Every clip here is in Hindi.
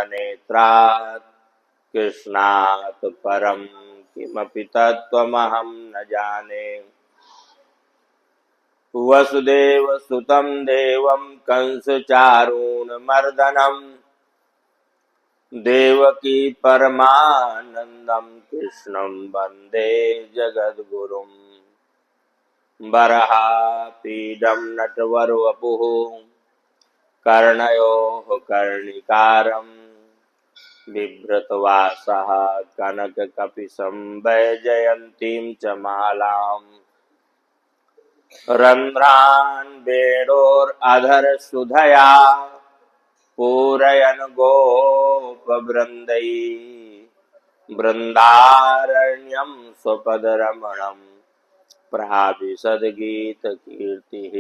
नेत्रात् कृष्णात् परं किमपि तत्त्वमहं न जाने। वसुदेवसुतं देवं कंसचारूणमर्दनं देवकी परमानन्दं कृष्णं वन्दे जगद्गुरुं। बर्हापीडं नटवरवपुः कर्णयोः कर्णिकारं बिभ्रतवासः कनककपिशं वैजयन्तीं च मालाम्। रन्ध्रान् वेणोरधरसुधया पूरयन् गोपवृन्दैः बृन्दारण्यं स्वपदरमणं प्राविशद्गीतकीर्तिः।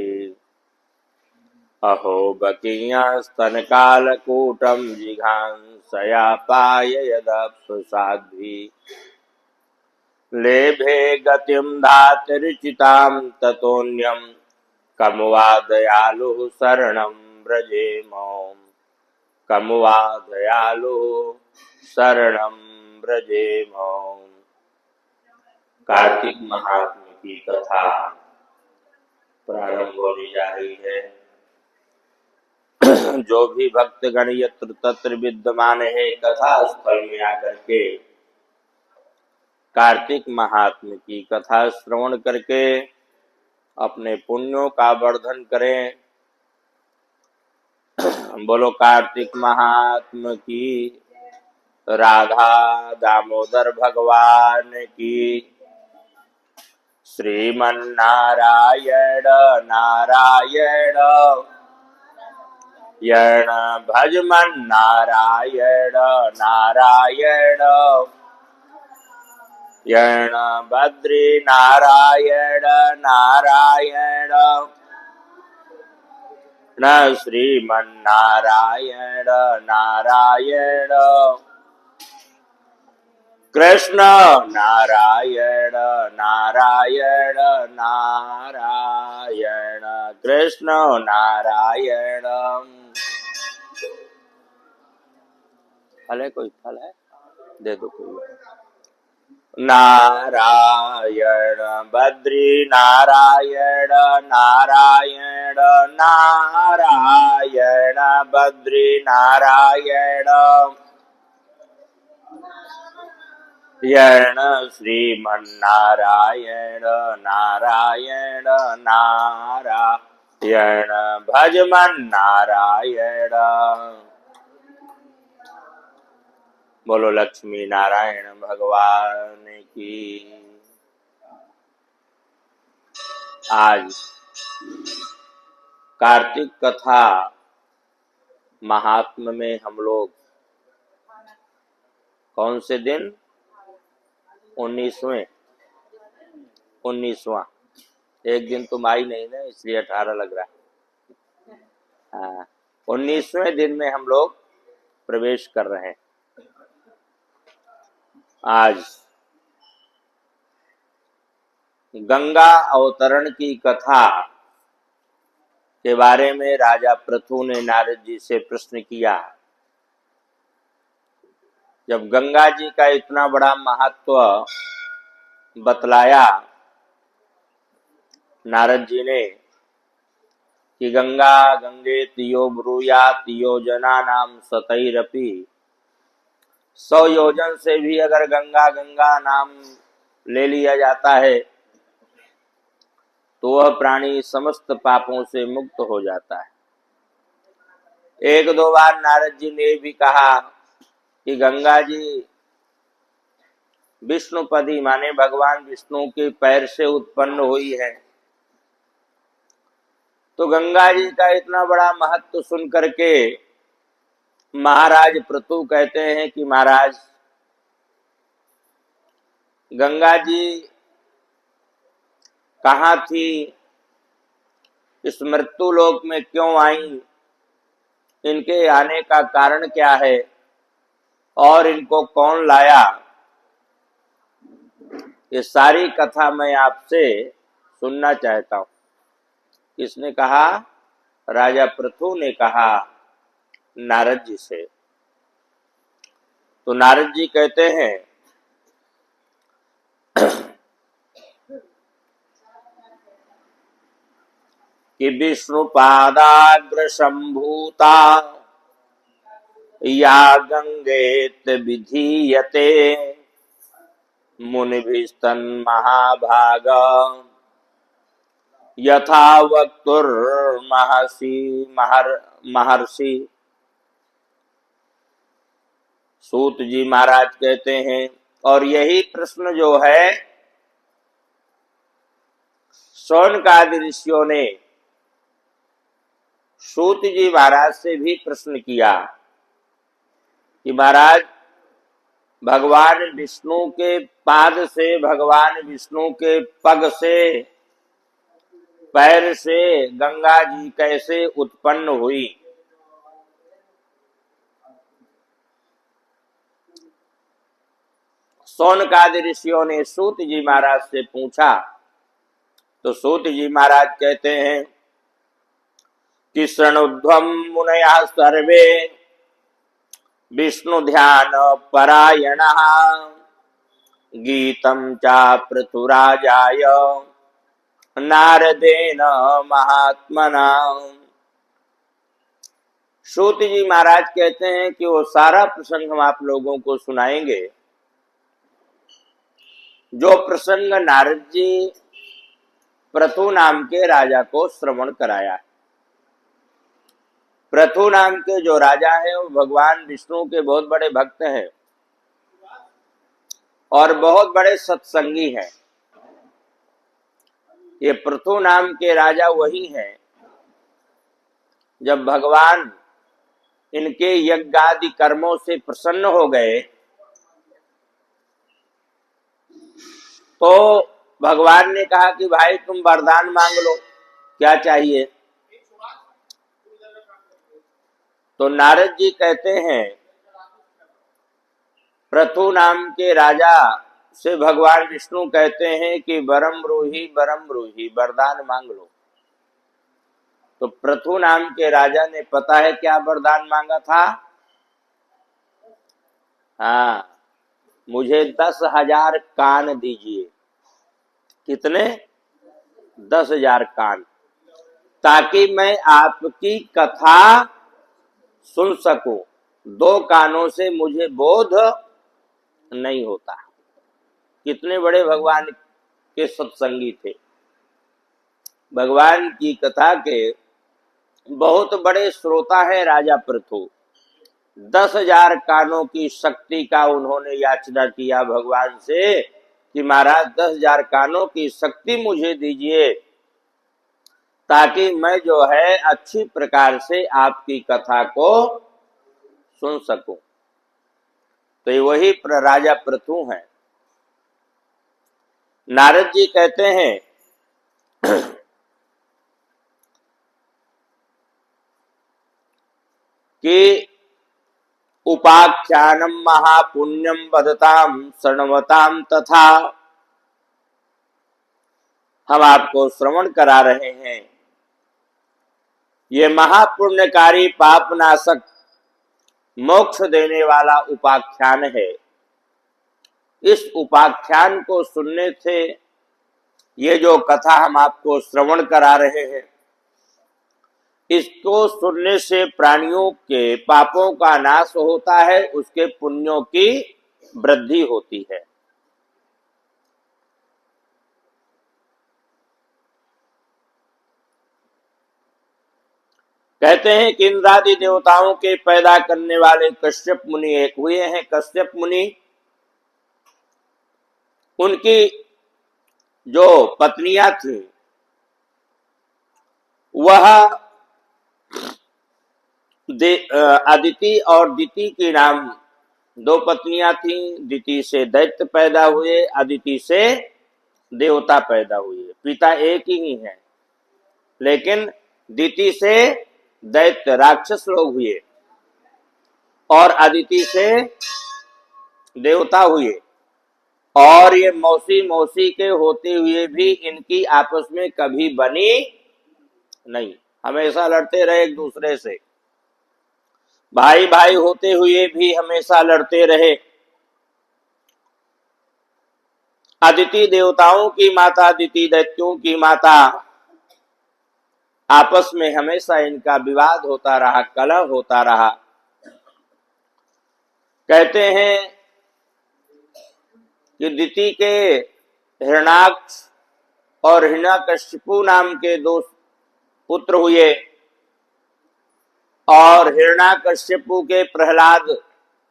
अहो बकीयस्तनकालकूटं जिघांसया पाययदप्सुसाध्वी। लेभे गतिं धातरुचितां ततोऽन्यं कं वा दयालुः शरणं व्रजेम। कं वा दयालुः शरणं व्रजेम। कार्तिक महात्म्य की कथा प्रारंभ होने जा रही है। जो भी भक्तगण यत्र तत्र विद्यमान है, कथा स्थल में आकर के कार्तिक महात्म्य की कथा श्रवण करके अपने पुण्यों का वर्धन करें। बोलो कार्तिक महात्म्य की, राधा दामोदर भगवान की। श्रीमन्नारायण नारायण यण भजमन नारायण नारायण यण बद्री नारायण नारायण न श्रीमन्नारायण नारायण कृष्ण नारायण नारायण नारायण कृष्ण नारायण। फल है, कोई फल है दे दो कोई। नारायण बद्री नारायण नारायण नारायण बद्री नारायण यण श्रीमन्नारायण नारायण नारायण भजमन नारायण। बोलो लक्ष्मी नारायण भगवान की। आज कार्तिक कथा महात्म्य में हम लोग कौन से दिन 19वां। एक दिन तुम आई नहीं ना, इसलिए 18 लग रहा है। हाँ, 19वें दिन में हम लोग प्रवेश कर रहे हैं। आज गंगा अवतरण की कथा के बारे में राजा पृथु ने नारद जी से प्रश्न किया। जब गंगा जी का इतना बड़ा महत्व बतलाया नारद जी ने कि गंगा गंगे तियो ब्रूयात योजना नाम सतैरपि, 100 योजन से भी अगर गंगा गंगा नाम ले लिया जाता है तो वह प्राणी समस्त पापों से मुक्त हो जाता है। एक दो बार नारद जी ने भी कहा कि गंगा जी विष्णुपदी माने भगवान विष्णु के पैर से उत्पन्न हुई है। तो गंगा जी का इतना बड़ा महत्व सुन करके महाराज पृथु कहते हैं कि महाराज, गंगा जी कहाँ थी, इस मृत्यु लोक में क्यों आई, इनके आने का कारण क्या है और इनको कौन लाया, ये सारी कथा मैं आपसे सुनना चाहता हूं। किसने कहा? राजा पृथु ने कहा नारद जी से। तो नारद जी कहते हैं कि विष्णु पादाग्र संभूता या गंगेत विधीयते मुनिभिस्तन महाभाग यथा वक्तुर्महर्षि महर्षि। सूत जी महाराज कहते हैं, और यही प्रश्न जो है शौनकादि ऋषियों ने सूत जी महाराज से भी प्रश्न किया कि महाराज, भगवान विष्णु के पाद से, भगवान विष्णु के पग से, पैर से गंगा जी कैसे उत्पन्न हुई? शौनकादि ऋषियों ने सूत जी महाराज से पूछा। तो सूत जी महाराज कहते हैं कि शृणुध्वं मुनयः सर्वे विष्णु ध्यान परायणः गीतं चा पृथुराजाय नारदेन महात्मना। सूत जी महाराज कहते हैं कि वो सारा प्रसंग हम आप लोगों को सुनाएंगे जो प्रसंग नारद जी पृथु नाम के राजा को श्रवण कराया। पृथु नाम के जो राजा हैं वो भगवान विष्णु के बहुत बड़े भक्त हैं और बहुत बड़े सत्संगी हैं। ये पृथु नाम के राजा वही हैं जब भगवान इनके यज्ञादि कर्मों से प्रसन्न हो गए तो भगवान ने कहा कि भाई तुम वरदान मांग लो, क्या चाहिए? तो नारद जी कहते हैं पृथु नाम के राजा से भगवान विष्णु कहते हैं कि वरम ब्रूहि वरदान मांग लो। तो पृथु नाम के राजा ने पता है क्या वरदान मांगा था? हाँ, मुझे 10,000 कान दीजिए। कितने? 10,000 कान, ताकि मैं आपकी कथा सुन सकूं। 2 कानों से मुझे बोध नहीं होता। कितने बड़े भगवान के सत्संगी थे। भगवान की कथा के बहुत बड़े श्रोता है राजा पृथु। 10,000 कानों की शक्ति का उन्होंने याचना किया भगवान से कि महाराज 10,000 कानों की शक्ति मुझे दीजिए ताकि मैं जो है अच्छी प्रकार से आपकी कथा को सुन सकूं। तो ये वही राजा पृथु हैं। नारद जी कहते हैं कि उपाख्यानम महापुण्यम वदताम शृण्वताम तथा। हम आपको श्रवण करा रहे हैं ये महापुण्यकारी पापनाशक मोक्ष देने वाला उपाख्यान है। इस उपाख्यान को सुनने से, ये जो कथा हम आपको श्रवण करा रहे हैं, इसको सुनने से प्राणियों के पापों का नाश होता है, उसके पुण्यों की वृद्धि होती है। कहते हैं कि इंद्रादि देवताओं के पैदा करने वाले कश्यप मुनि एक हुए हैं। कश्यप मुनि, उनकी जो पत्नियां थी वह अदिति और दिति के नाम 2 पत्नियां थीं। दिति से दैत्य पैदा हुए, अदिति से देवता पैदा हुए। पिता एक ही है, लेकिन दिति से दैत्य राक्षस लोग हुए और अदिति से देवता हुए। और ये मौसी के होते हुए भी इनकी आपस में कभी बनी नहीं, हमेशा लड़ते रहे एक दूसरे से। भाई भाई होते हुए भी हमेशा लड़ते रहे। अदिति देवताओं की माता, अदिति दैत्यों की माता, आपस में हमेशा इनका विवाद होता रहा, कलह होता रहा। कहते हैं कि दिति के हिरण्याक्ष और हिरण्यकशिपु नाम के दो पुत्र हुए, और हिरण्याकशिपु के प्रहलाद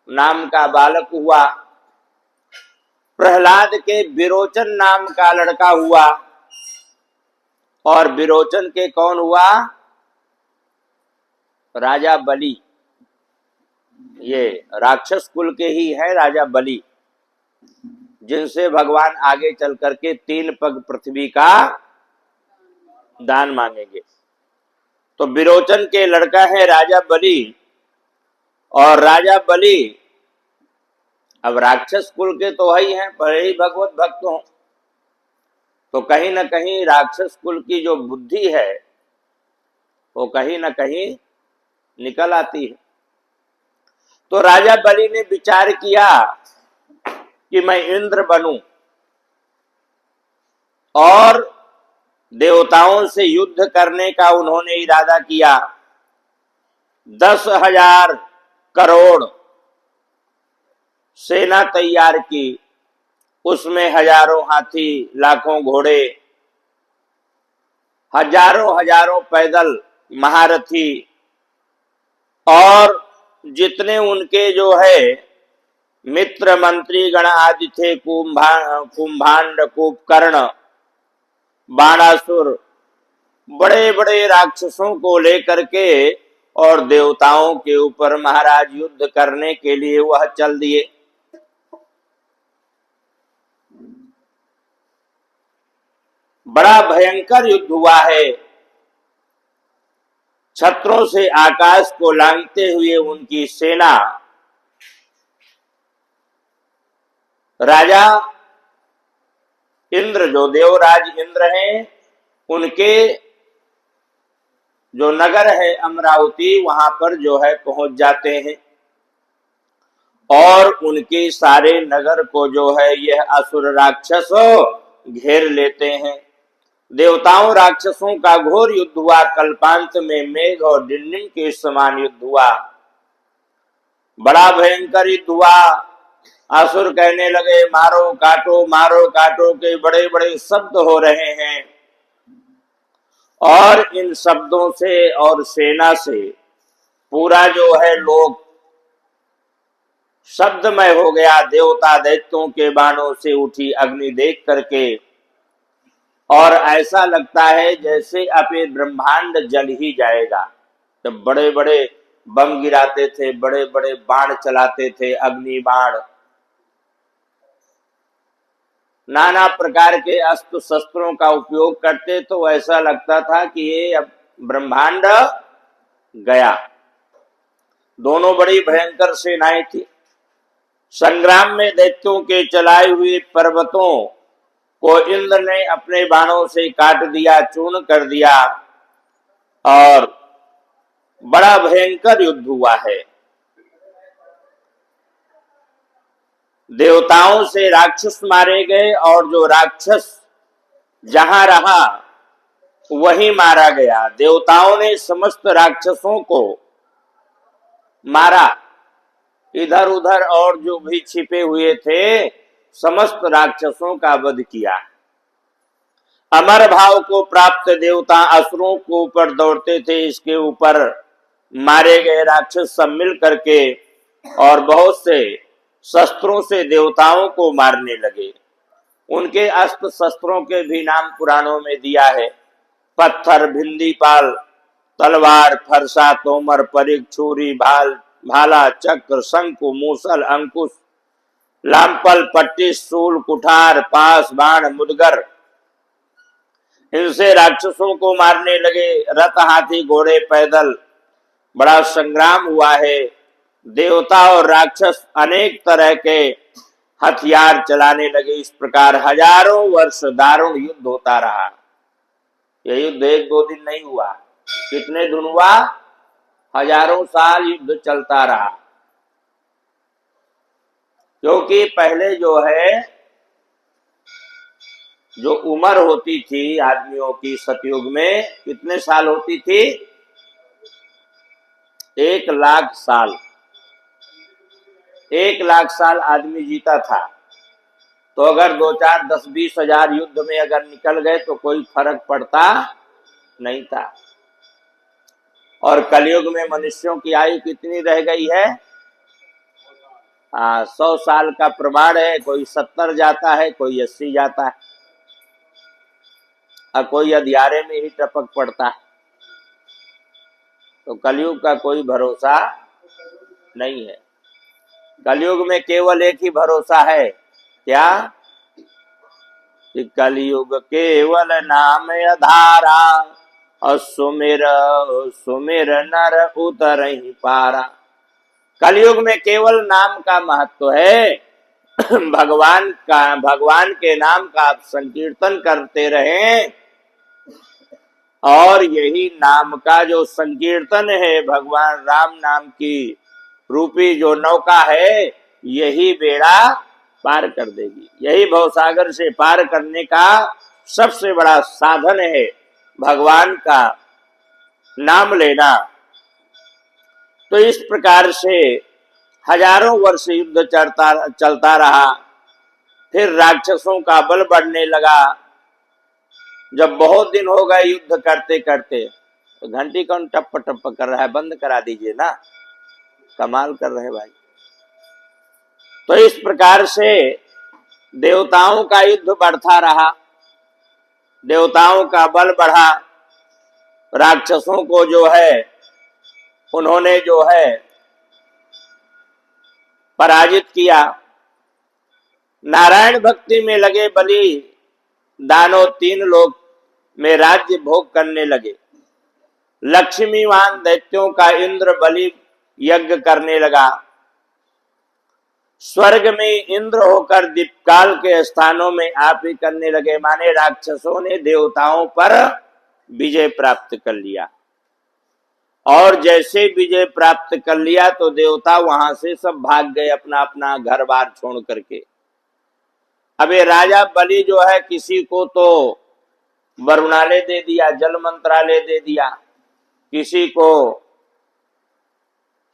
नाम का बालक हुआ। प्रहलाद के विरोचन नाम का लड़का हुआ, और विरोचन के कौन हुआ? राजा बलि। ये राक्षस कुल के ही है राजा बलि, जिनसे भगवान आगे चल करके 3 पग पृथ्वी का दान मांगेंगे। तो विरोचन के लड़का है राजा बलि, और राजा बलि अब राक्षस कुल के तो ही हैं, भले ही भगवत भक्त हों, तो कहीं न कहीं राक्षस कुल की जो बुद्धि है वो कहीं न कहीं निकल आती है। तो राजा बलि ने विचार किया कि मैं इंद्र बनूं, और देवताओं से युद्ध करने का उन्होंने इरादा किया। 10,000 करोड़ सेना तैयार की, उसमें हजारों हाथी, लाखों घोड़े, हजारों हजारों पैदल महारथी, और जितने उनके जो है मित्र मंत्री गण आदि थे, कुंभांड, कुंभकर्ण, बाणासुर, बड़े बड़े राक्षसों को लेकर के और देवताओं के ऊपर महाराज युद्ध करने के लिए वह चल दिए। बड़ा भयंकर युद्ध हुआ है। छत्रों से आकाश को लांघते हुए उनकी सेना राजा इंद्र, जो देवराज इंद्र हैं, उनके जो नगर है अमरावती, वहां पर जो है पहुंच जाते हैं, और उनके सारे नगर को जो है यह असुर राक्षस घेर लेते हैं। देवताओं राक्षसों का घोर युद्ध हुआ। कल्पांत में मेघ और डिंडिम के समान युद्ध हुआ। बड़ा भयंकर युद्ध हुआ। असुर कहने लगे मारो काटो के बड़े बड़े शब्द हो रहे हैं, और इन शब्दों से और सेना से पूरा जो है लोग शब्दमय हो गया। देवता दैत्यों के बाणों से उठी अग्नि देख करके, और ऐसा लगता है जैसे अब ये ब्रह्मांड जल ही जाएगा। तो बड़े बड़े बम गिराते थे, बड़े बड़े बाण चलाते थे, अग्नि बाण, नाना प्रकार के अस्त्र शस्त्रों का उपयोग करते, तो ऐसा लगता था कि ये अब ब्रह्मांड गया। दोनों बड़ी भयंकर सेनाएं थी। संग्राम में दैत्यों के चलाए हुए पर्वतों को इंद्र ने अपने बाणों से काट दिया, चूर्ण कर दिया, और बड़ा भयंकर युद्ध हुआ है। देवताओं से राक्षस मारे गए, और जो राक्षस जहां रहा वहीं मारा गया। देवताओं ने समस्त राक्षसों को मारा, इधर उधर और जो भी छिपे हुए थे समस्त राक्षसों का वध किया। अमर भाव को प्राप्त देवता असुरों को ऊपर दौड़ते थे, इसके ऊपर मारे गए राक्षस सब मिल करके और बहुत से शस्त्रों से देवताओं को मारने लगे। उनके अस्त्र शस्त्रों के भी नाम पुराणों में दिया है। पत्थर, भिंदी पाल, तलवार, फरसा, तोमर, परिघ, छुरी, भाला, चक्र, शंकु, मूसल, अंकुश, लामपल, पट्टिस, सूल, कुठार, पास, बाण, मुदगर, इनसे राक्षसों को मारने लगे। रथ, हाथी, घोड़े, पैदल, बड़ा संग्राम हुआ है। देवता और राक्षस अनेक तरह के हथियार चलाने लगे। इस प्रकार हजारों वर्ष दारुण युद्ध होता रहा। यह युद्ध 1-2 दिन नहीं हुआ। कितने दिन हुआ? हजारों साल युद्ध चलता रहा, क्योंकि पहले जो है जो उम्र होती थी आदमियों की सतयुग में कितने साल होती थी? 1,00,000 साल। 1,00,000 साल आदमी जीता था। तो अगर 2, 4, 10, 20 हजार युद्ध में अगर निकल गए तो कोई फर्क पड़ता नहीं था। और कलयुग में मनुष्यों की आयु कितनी रह गई है? 100 साल का प्रमाण है। कोई 70 जाता है, कोई 80 जाता है, और कोई अंधियारे में ही टपक पड़ता है। तो कलयुग का कोई भरोसा नहीं है। कलयुग में केवल एक ही भरोसा है, क्या? कि कलयुग केवल नाम आधारा, और सुमिर सुमिर नर उतरहि पारा। कलयुग में केवल नाम का महत्व है। भगवान के नाम का आप संकीर्तन करते रहें, और यही नाम का जो संकीर्तन है, भगवान राम नाम की रूपी जो नौका है, यही बेड़ा पार कर देगी। यही भवसागर से पार करने का सबसे बड़ा साधन है भगवान का नाम लेना। तो इस प्रकार से हजारों वर्ष युद्ध चलता रहा। फिर राक्षसों का बल बढ़ने लगा। जब बहुत दिन हो गए युद्ध करते करते, तो घंटी कौन टप टप कर रहा है? बंद करा दीजिए ना, कमाल कर रहे भाई। तो इस प्रकार से देवताओं का युद्ध बढ़ता रहा, देवताओं का बल बढ़ा। राक्षसों को जो है उन्होंने जो है पराजित किया। नारायण भक्ति में लगे बलि दानव 3 लोक में राज्य भोग करने लगे। लक्ष्मीवान दैत्यों का इंद्र बलि यज्ञ करने लगा। स्वर्ग में इंद्र होकर दीपकाल के स्थानों में आप ही करने लगे। माने राक्षसों ने देवताओं पर विजय प्राप्त कर लिया, और जैसे विजय प्राप्त कर लिया तो देवता वहां से सब भाग गए अपना अपना घर बार छोड़ करके। अब ये राजा बलि जो है, किसी को तो वरुणालय दे दिया, जल मंत्रालय दे दिया, किसी को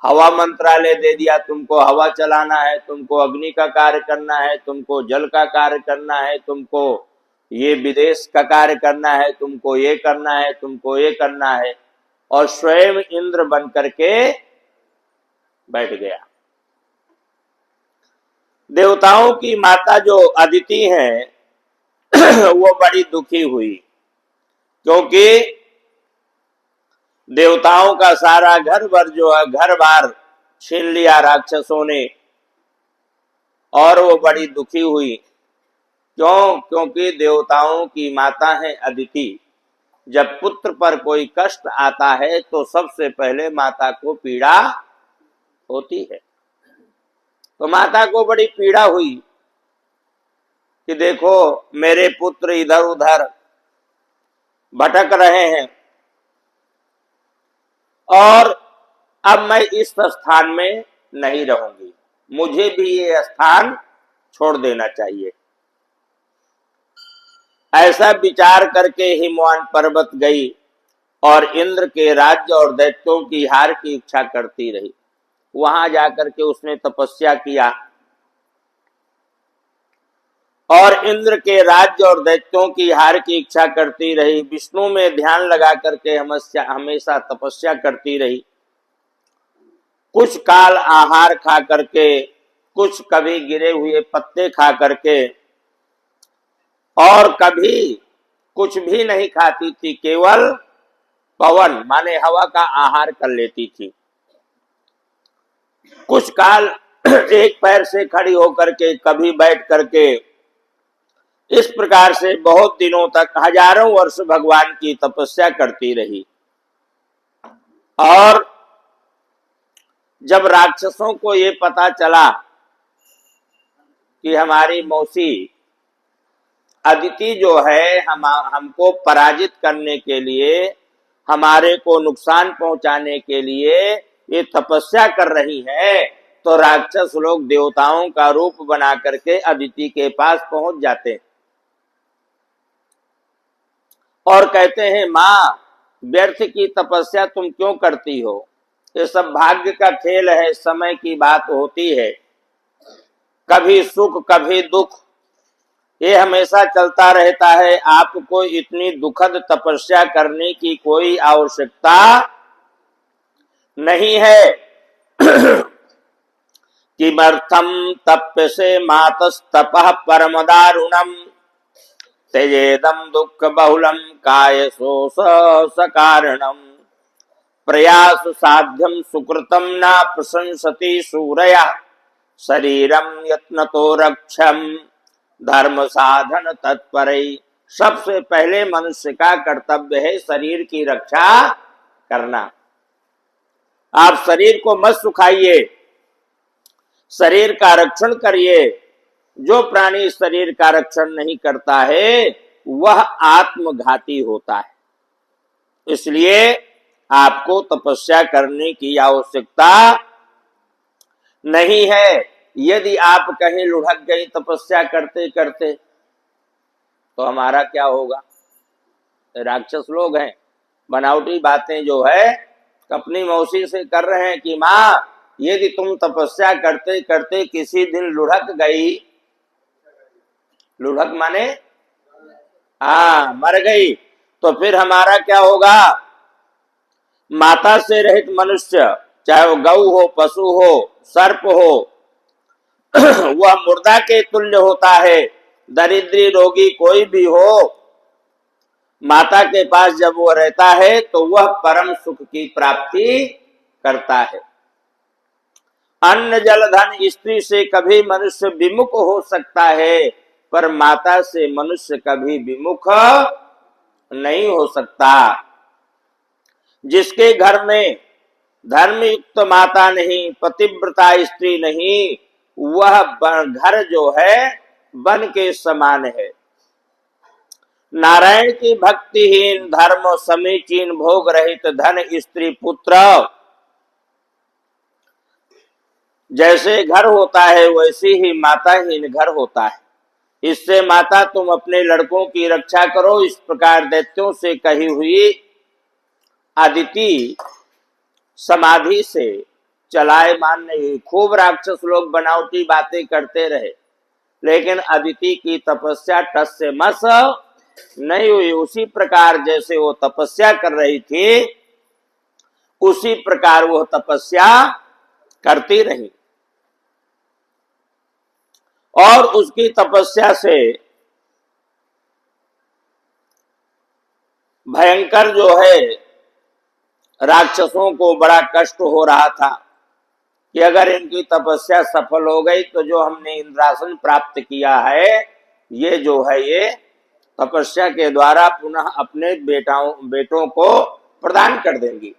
हवा मंत्रालय दे दिया, तुमको हवा चलाना है, तुमको अग्नि का कार्य करना है, तुमको जल का कार्य करना है, तुमको ये विदेश का कार्य करना है, तुमको ये करना है, तुमको ये करना है। और स्वयं इंद्र बन करके बैठ गया। देवताओं की माता जो अदिति है वो बड़ी दुखी हुई, क्योंकि देवताओं का सारा घर भर जो है घर बार छीन लिया राक्षसों ने, और वो बड़ी दुखी हुई। क्यों? क्योंकि देवताओं की माता है अदिति। जब पुत्र पर कोई कष्ट आता है तो सबसे पहले माता को पीड़ा होती है। तो माता को बड़ी पीड़ा हुई कि देखो मेरे पुत्र इधर उधर भटक रहे हैं, और अब मैं इस स्थान में नहीं रहूंगी, मुझे भी ये स्थान छोड़ देना चाहिए। ऐसा विचार करके हिमवान पर्वत गई और इंद्र के राज्य और दैत्यों की हार की इच्छा करती रही। वहां जाकर के उसने तपस्या किया, और इंद्र के राज्य और दैत्यों की हार की इच्छा करती रही। विष्णु में ध्यान लगा करके हमेशा तपस्या करती रही। कुछ काल आहार खा करके, कुछ कभी गिरे हुए पत्ते खा करके, और कभी कुछ भी नहीं खाती थी, केवल पवन माने हवा का आहार कर लेती थी। कुछ काल एक पैर से खड़ी होकर के, कभी बैठ करके, इस प्रकार से बहुत दिनों तक, हजारों वर्ष भगवान की तपस्या करती रही। और जब राक्षसों को ये पता चला कि हमारी मौसी अदिति जो है हमको पराजित करने के लिए हमारे को नुकसान पहुंचाने के लिए ये तपस्या कर रही है, तो राक्षस लोग देवताओं का रूप बना करके अदिति के पास पहुंच जाते हैं और कहते हैं, माँ व्यर्थ की तपस्या तुम क्यों करती हो, ये सब भाग्य का खेल है, समय की बात होती है, कभी सुख कभी दुख, ये हमेशा चलता रहता है। आपको इतनी दुखद तपस्या करने की कोई आवश्यकता नहीं है। किमर्थम तप्यसे मातस्तपः परम दारुणम त्यजेदं दुःख बहुलम कायशोष सकारणम प्रयास साध्यम सुकृतम न प्रशंसति सूरया शरीरम यत्नतो रक्षम धर्म साधन तत्परै। सबसे पहले मनुष्य का कर्तव्य है शरीर की रक्षा करना। आप शरीर को मत सुखाइए, शरीर का रक्षण करिए। जो प्राणी शरीर का रक्षण नहीं करता है वह आत्मघाती होता है। इसलिए आपको तपस्या करने की आवश्यकता नहीं है। यदि आप कहीं लुढ़क गई तपस्या करते करते तो हमारा क्या होगा? राक्षस लोग हैं, बनावटी बातें जो है अपनी मौसी से कर रहे हैं कि माँ यदि तुम तपस्या करते करते किसी दिन लुढ़क गई, लुढ़क माने मर गई, तो फिर हमारा क्या होगा? माता से रहित मनुष्य, चाहे वो गौ हो, पशु हो, सर्प हो, वह मुर्दा के तुल्य होता है। दरिद्री रोगी कोई भी हो, माता के पास जब वो रहता है तो वह परम सुख की प्राप्ति करता है। अन्न जल धन स्त्री से कभी मनुष्य विमुख हो सकता है, पर माता से मनुष्य कभी विमुख नहीं हो सकता। जिसके घर में धर्मयुक्त माता नहीं, पतिव्रता स्त्री नहीं, वह घर जो है वन के समान है। नारायण की भक्तिहीन, धर्म समीचीन, भोग रहित धन स्त्री पुत्र जैसे घर होता है वैसे ही माताहीन घर होता है। इससे माता तुम अपने लड़कों की रक्षा करो। इस प्रकार दैत्यों से कही हुई अदिति समाधि से चलायमान नहीं। खूब राक्षस लोग बनावटी बातें करते रहे, लेकिन अदिति की तपस्या टस से मस नहीं हुई। उसी प्रकार जैसे वो तपस्या कर रही थी उसी प्रकार वो तपस्या करती रही और उसकी तपस्या से भयंकर जो है राक्षसों को बड़ा कष्ट हो रहा था कि अगर इनकी तपस्या सफल हो गई तो जो हमने इंद्रासन प्राप्त किया है ये जो है ये तपस्या के द्वारा पुनः अपने बेटों को प्रदान कर देंगी।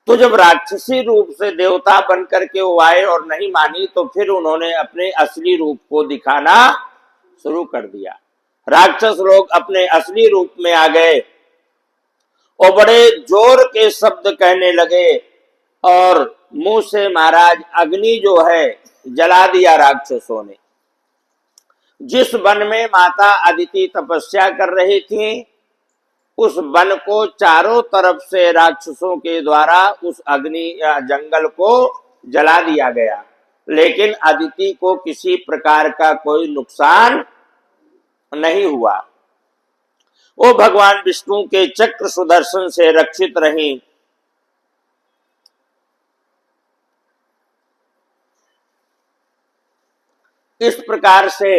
तो जब राक्षसी रूप से देवता बनकर के वो आए और नहीं मानी तो फिर उन्होंने अपने असली रूप को दिखाना शुरू कर दिया। राक्षस लोग अपने असली रूप में आ गए और बड़े जोर के शब्द कहने लगे और मुंह से महाराज अग्नि जो है जला दिया राक्षसों ने। जिस वन में माता अदिति तपस्या कर रही थी उस वन को चारों तरफ से राक्षसों के द्वारा उस अग्नि जंगल को जला दिया गया, लेकिन अदिति को किसी प्रकार का कोई नुकसान नहीं हुआ। वो भगवान विष्णु के चक्र सुदर्शन से रक्षित रही। इस प्रकार से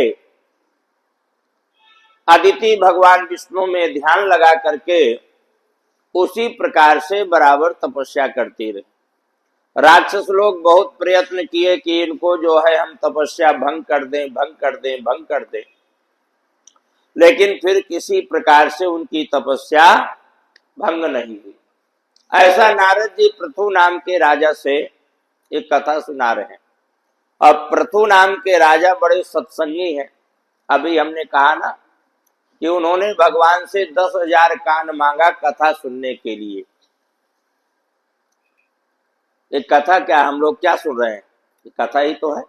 अदिति भगवान विष्णु में ध्यान लगा करके उसी प्रकार से बराबर तपस्या करती रही। राक्षस लोग बहुत प्रयत्न किए कि इनको जो है हम तपस्या भंग कर दें, लेकिन फिर किसी प्रकार से उनकी तपस्या भंग नहीं हुई। ऐसा नारद जी पृथु नाम के राजा से एक कथा सुना रहे हैं। अब पृथु नाम के राजा बड़े सत्संगी हैं। अभी हमने कहा ना कि उन्होंने भगवान से 10,000 कान मांगा कथा सुनने के लिए। ये कथा क्या, हम लोग क्या सुन रहे हैं, ये कथा ही तो है।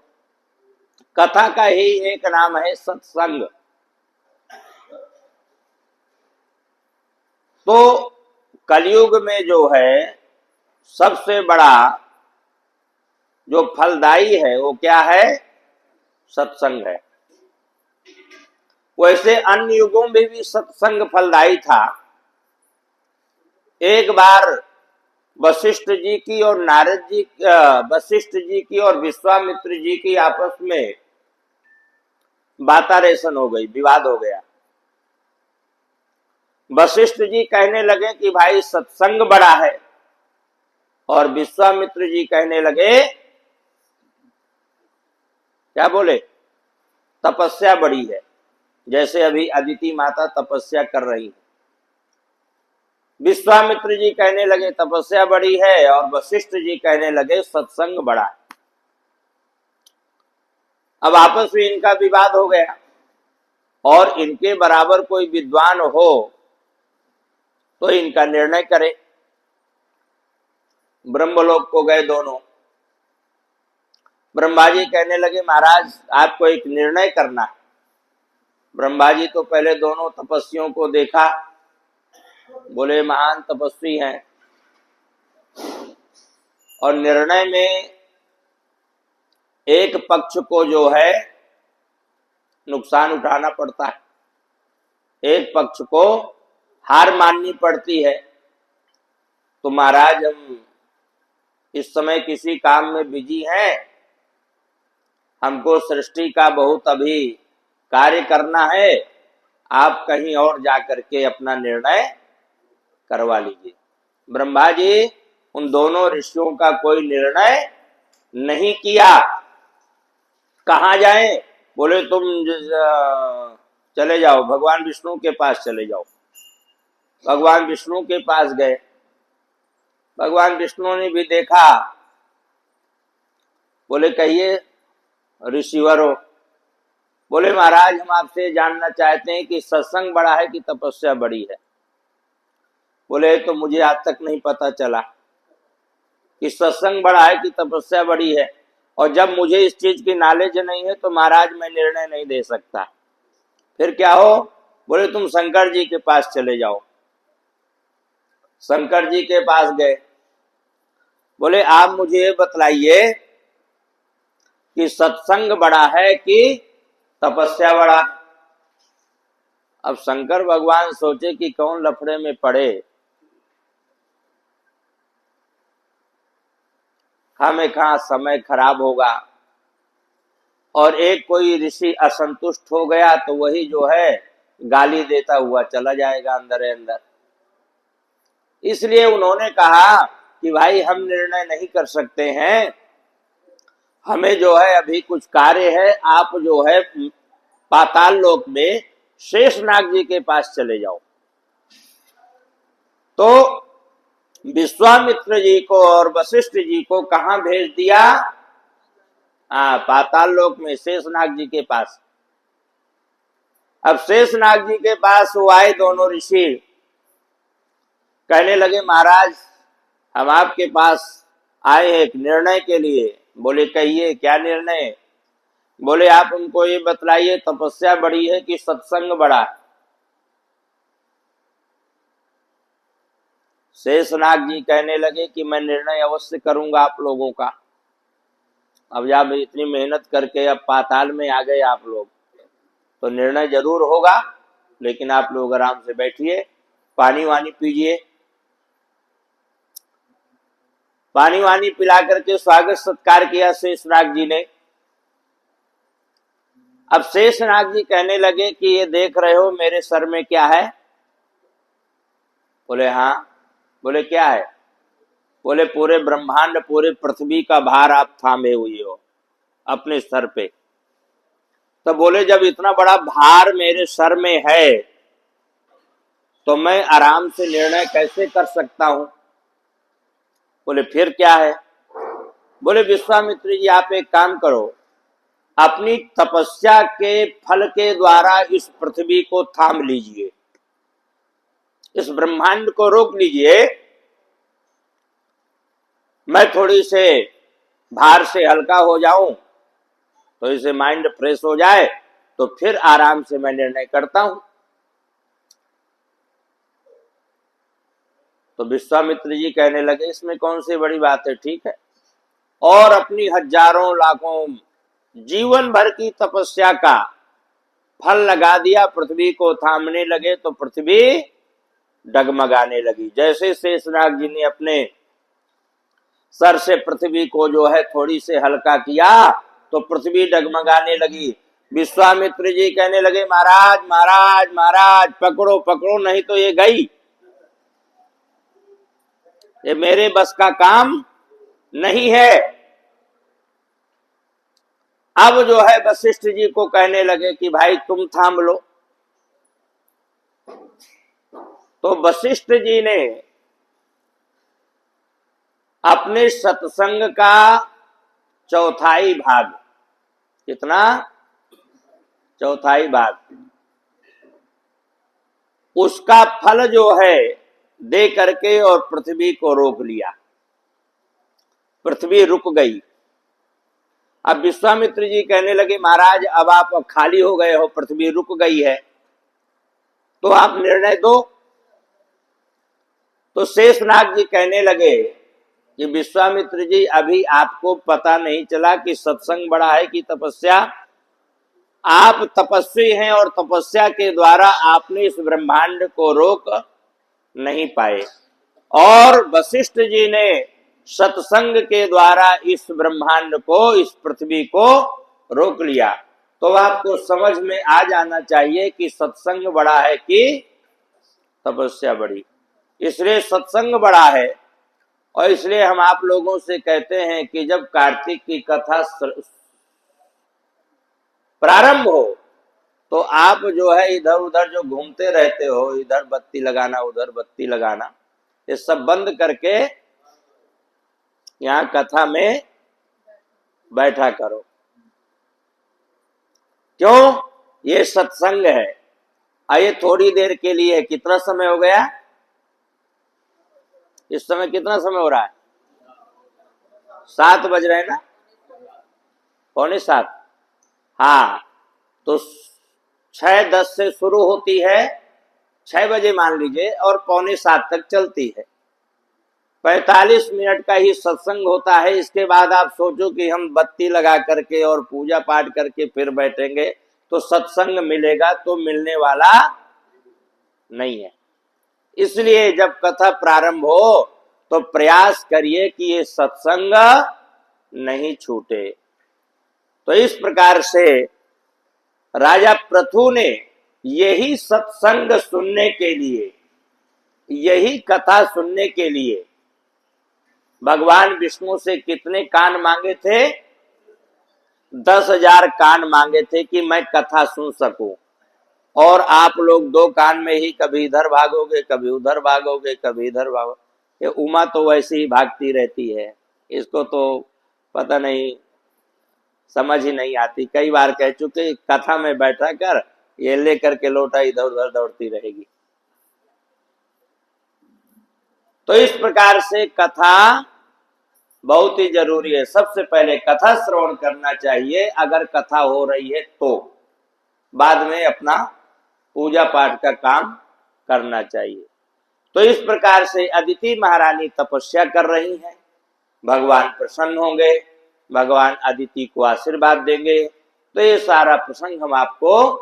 कथा का ही एक नाम है सत्संग। तो कलयुग में जो है सबसे बड़ा जो फलदायी है वो क्या है, सत्संग है। वैसे अन्य युगों में भी सत्संग फलदायी था। एक बार वशिष्ठ जी की और नारद जी, वशिष्ठ जी की और विश्वामित्र जी की आपस में बातारेसन हो गई, विवाद हो गया। वशिष्ठ जी कहने लगे कि भाई सत्संग बड़ा है, और विश्वामित्र जी कहने लगे, क्या बोले, तपस्या बड़ी है। जैसे अभी अदिति माता तपस्या कर रही है, विश्वामित्र जी कहने लगे तपस्या बड़ी है, और वशिष्ठ जी कहने लगे सत्संग बड़ा है। अब आपस में इनका विवाद हो गया, और इनके बराबर कोई विद्वान हो तो इनका निर्णय करे। ब्रह्मलोक को गए दोनों। ब्रह्मा जी कहने लगे महाराज आपको एक निर्णय करना है। ब्रह्मा जी तो पहले दोनों तपस्वियों को देखा, बोले महान तपस्वी हैं, और निर्णय में एक पक्ष को जो है नुकसान उठाना पड़ता है, एक पक्ष को हार माननी पड़ती है। तो महाराज हम इस समय किसी काम में बिजी हैं, हमको सृष्टि का बहुत अभी कार्य करना है, आप कहीं और जाकर के अपना निर्णय करवा लीजिए। ब्रह्मा जी उन दोनों ऋषियों का कोई निर्णय नहीं किया। कहाँ जाएं? बोले तुम चले जाओ भगवान विष्णु के पास चले जाओ। भगवान विष्णु के पास गए। भगवान विष्णु ने भी देखा, बोले कहिए ऋषिवर हो। बोले महाराज हम आपसे जानना चाहते हैं कि सत्संग बड़ा है कि तपस्या बड़ी है। बोले तो मुझे आज तक नहीं पता चला कि सत्संग बड़ा है कि तपस्या बड़ी है, और जब मुझे इस चीज की नॉलेज नहीं है तो महाराज मैं निर्णय नहीं दे सकता। फिर क्या हो? बोले तुम शंकर जी के पास चले जाओ। शंकर जी के पास गए। बोले आप मुझे ये बतलाइए कि सत्संग बड़ा है कि तपस्या बड़ा। अब शंकर भगवान सोचे कि कौन लफड़े में पड़े, हमें कहाँ समय खराब होगा, और एक कोई ऋषि असंतुष्ट हो गया तो वही जो है गाली देता हुआ चला जाएगा अंदर अंदर। इसलिए उन्होंने कहा कि भाई हम निर्णय नहीं कर सकते हैं, हमें जो है अभी कुछ कार्य है, आप जो है पाताल लोक में शेषनाग जी के पास चले जाओ। तो विश्वामित्र जी को और वशिष्ठ जी को कहां भेज दिया? पाताल लोक में शेषनाग जी के पास। अब शेषनाग जी के पास वो आए दोनों ऋषि, कहने लगे महाराज हम आपके पास आए हैं एक निर्णय के लिए। बोले कहिए क्या निर्णय? बोले आप उनको ये बतलाइए तपस्या बड़ी है कि सत्संग बड़ा है? शेषनाग जी कहने लगे कि मैं निर्णय अवश्य करूंगा आप लोगों का। अब जब इतनी मेहनत करके अब पाताल में आ गए आप लोग, तो निर्णय जरूर होगा, लेकिन आप लोग आराम से बैठिए, पानी वानी पीजिए। पानी वानी पिला करके स्वागत सत्कार किया शेषनाग जी ने। अब शेषनाग जी कहने लगे कि ये देख रहे हो मेरे सर में क्या है? बोले हाँ। बोले क्या है? बोले पूरे ब्रह्मांड पूरे पृथ्वी का भार आप थामे हुए हो अपने सर पे। तो बोले जब इतना बड़ा भार मेरे सर में है तो मैं आराम से निर्णय कैसे कर सकता हूं? बोले फिर क्या है? बोले विश्वामित्र जी आप एक काम करो, अपनी तपस्या के फल के द्वारा इस पृथ्वी को थाम लीजिए, इस ब्रह्मांड को रोक लीजिए। मैं थोड़ी से भार से हल्का हो जाऊं, तो इसे माइंड फ्रेश हो जाए, तो फिर आराम से मैं निर्णय करता हूं। तो विश्वामित्र जी कहने लगे इसमें कौन सी बड़ी बात है, ठीक है। और अपनी हजारों लाखों जीवन भर की तपस्या का फल लगा दिया, पृथ्वी को थामने लगे तो पृथ्वी डगमगाने लगी। जैसे शेषनाग जी ने अपने सर से पृथ्वी को जो है थोड़ी से हल्का किया तो पृथ्वी डगमगाने लगी। विश्वामित्र जी कहने लगे महाराज महाराज महाराज पकड़ो पकड़ो, नहीं तो ये गई, ये मेरे बस का काम नहीं है। अब जो है वशिष्ठ जी को कहने लगे कि भाई तुम थाम लो। तो वशिष्ठ जी ने अपने सत्संग का चौथाई भाग, कितना, चौथाई भाग, उसका फल जो है दे करके और पृथ्वी को रोक लिया। पृथ्वी रुक गई। अब विश्वामित्र जी कहने लगे महाराज अब आप खाली हो गए हो, पृथ्वी रुक गई है, तो आप निर्णय दो। तो शेषनाग जी कहने लगे कि विश्वामित्र जी अभी आपको पता नहीं चला कि सत्संग बड़ा है कि तपस्या। आप तपस्वी हैं और तपस्या के द्वारा आपने इस ब्रह्मांड को रोक नहीं पाए, और वशिष्ठ जी ने सत्संग के द्वारा इस ब्रह्मांड को, इस पृथ्वी को रोक लिया। तो आपको समझ में आ जाना चाहिए कि सत्संग बड़ा है कि तपस्या बड़ी। इसलिए सत्संग बड़ा है, और इसलिए हम आप लोगों से कहते हैं कि जब कार्तिक की कथा प्रारंभ हो तो आप जो है इधर उधर जो घूमते रहते हो, इधर बत्ती लगाना उधर बत्ती लगाना, ये सब बंद करके यहाँ कथा में बैठा करो। क्यों? ये सत्संग है। आइए थोड़ी देर के लिए, कितना समय हो गया इस समय, कितना समय हो रहा है? 7 बज रहे हैं ना, 6:45। हाँ, तो 6:10 से शुरू होती है, 6 बजे मान लीजिए, और 6:45 तक चलती है। 45 मिनट का ही सत्संग होता है। इसके बाद आप सोचो कि हम बत्ती लगा करके और पूजा पाठ करके फिर बैठेंगे तो सत्संग मिलेगा, तो मिलने वाला नहीं है। इसलिए जब कथा प्रारंभ हो तो प्रयास करिए कि ये सत्संग नहीं छूटे। तो इस प्रकार से राजा पृथु ने यही सत्संग सुनने के लिए, यही कथा सुनने के लिए भगवान विष्णु से कितने कान मांगे थे? 10,000 कान मांगे थे कि मैं कथा सुन सकूं। और आप लोग 2 कान में ही कभी इधर भागोगे, कभी उधर भागोगे, कभी इधर भागोगे। ये उमा तो वैसे ही भागती रहती है, इसको तो पता नहीं, समझ ही नहीं आती। कई बार कह चुके कथा में बैठा कर ये लेकर के लोटा इधर उधर दौड़ती रहेगी। तो इस प्रकार से कथा बहुत ही जरूरी है। सबसे पहले कथा श्रवण करना चाहिए, अगर कथा हो रही है तो। बाद में अपना पूजा पाठ का काम करना चाहिए। तो इस प्रकार से अदिति महारानी तपस्या कर रही हैं, भगवान प्रसन्न होंगे, भगवान अदिति को आशीर्वाद देंगे। तो ये सारा प्रसंग हम आपको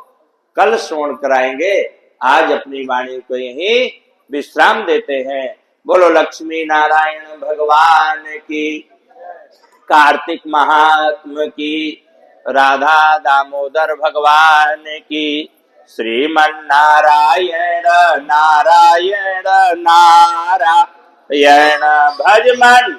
कल श्रवण कराएंगे। आज अपनी वाणी को यहीं विश्राम देते हैं। बोलो लक्ष्मी नारायण भगवान की, कार्तिक महात्म की, राधा दामोदर भगवान की, श्रीमन नारायण नारायण नारायण भजमन